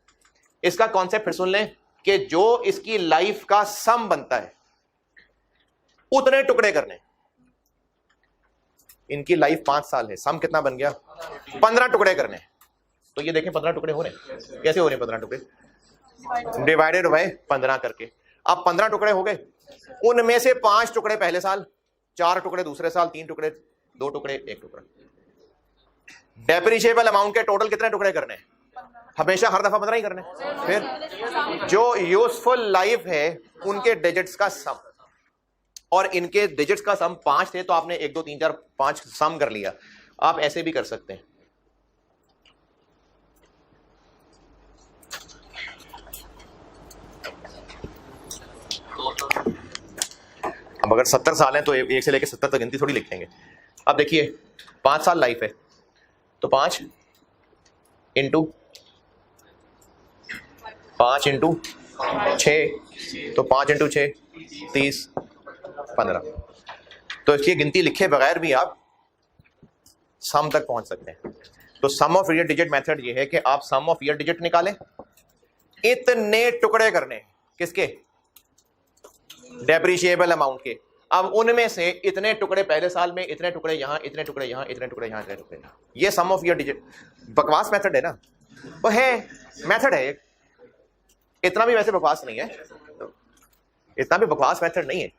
Speaker 1: इसका कॉन्सेप्ट फिर सुन लें कि जो इसकी लाइफ का सम बनता है उतने टुकड़े करने। इनकी लाइफ 5 साल है, सम कितना बन गया? 15 टुकड़े करने। तो ये देखें 15 टुकड़े हो रहे हैं। कैसे हो रहे हैं 15 टुकड़े? डिवाइडेड बाय 15 करके। अब 15 टुकड़े हो गए, उनमें से 5 टुकड़े पहले साल, 4 टुकड़े दूसरे साल, 3 टुकड़े, 2 टुकड़े, 1 टुकड़ा। डेप्रिशिएबल अमाउंट के टोटल कितने टुकड़े करने हैं? हमेशा हर दफा 15 ही करने। फिर जो यूजफुल लाइफ है उनके डिजिट्स का सम, और इनके डिजिट्स का सम 5 थे, तो आपने 1 2 3 4 5 सम कर लिया। आप ऐसे भी कर सकते हैं। अब अगर 70 साल है तो 1 से लेकर 70 तक गिनती थोड़ी लिख लेंगे। अब देखिए 5 साल लाइफ है, तो 5 इंटू 6, तो 5 इंटू 6 30 15। तो इसकी गिनती लिखे बगैर भी आप सम तक पहुंच सकते हैं। तो सम ऑफ ईयर डिजिट मेथड ये है कि आप सम ऑफ ईयर डिजिट निकालें, इतने टुकड़े करने। किसके? डेप्रिशिएबल अमाउंट के। अब उनमें से इतने टुकड़े पहले साल में, इतने टुकड़े यहां, इतने टुकड़े यहां, इतने टुकड़े यहां, इतने टुकड़े यहां। ये सम ऑफ ईयर डिजिट बकवास मेथड है ना, वो है मेथड है, इतना भी वैसे बकवास नहीं है, इतना भी बकवास मेथड नहीं है।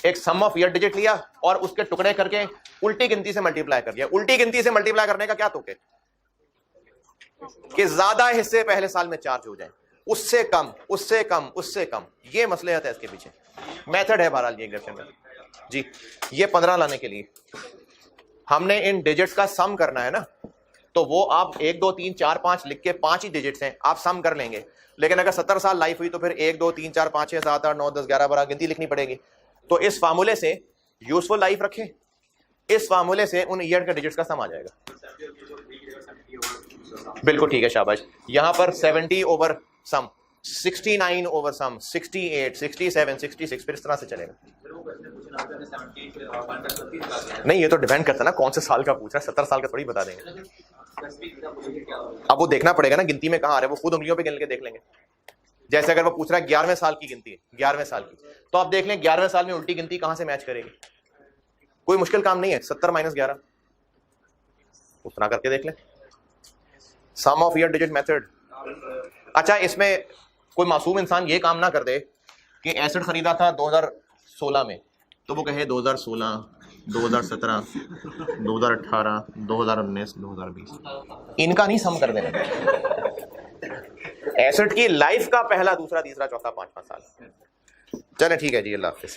Speaker 1: एक सम ऑफ ईयर डिजिट लिया और उसके टुकड़े करके उल्टी गिनती से मल्टीप्लाई कर दिया। उल्टी गिनती से मल्टीप्लाई करने का क्या तुक है कि ज्यादा हिस्से पहले साल में चार्ज हो जाए, उससे कम, उससे कम, उससे कम। ये मसले आते हैं इसके पीछे, मेथड है बहरहाल ये ग्रेफिन में जी। ये 15 लाने के लिए हमने इन डिजिट्स का सम करना है ना, तो वो आप 1 2 3 4 5 लिख के 5 ही डिजिट्स हैं, आप सम कर लेंगे। लेकिन अगर 70 साल लाइफ हुई तो फिर 1 2 3 4 5 6 7 8 9 10 11 12 गिनती लिखनी पड़ेगी। तो इस फार्मूले से यूजफुल लाइफ रखें, इस फार्मूले से उन ईयर के डिजिट्स का सम आ जाएगा। बिल्कुल ठीक है, शाबाश। यहां पर 70 ओवर सम, 69 ओवर सम, 68 67 66, फिर इस तरह से चलेगा। नहीं, ये तो डिपेंड करता है ना कौन से साल का पूछ रहा है। 70 साल का थोड़ी बता देंगे। अब वो देखना पड़ेगा ना गिनती में कहाँ आ रहा है, वो खुद उंगलियों पे गिन के देख लेंगे। जैसे अगर वो पूछ रहा है 11वें साल की गिनती है, 11वें साल की, तो आप देख लें 11वें साल में उल्टी गिनती कहां से मैच करेगी। कोई मुश्किल काम नहीं है। 70 - 11 उस तरह करके देख लें। सम ऑफ ईयर डिजिट मेथड। अच्छा, इसमें कोई मासूम इंसान ये काम ना कर दे कि एसिड खरीदा था 2016 में, तो वो कहे 2016, 2017, 2018, 2019, 2020। इनका नहीं सम कर देना। एसिड की लाइफ का पहला, दूसरा, तीसरा, चौथा, पांचवा साल। चले ठीक है जी, अल्लाह हाफिज।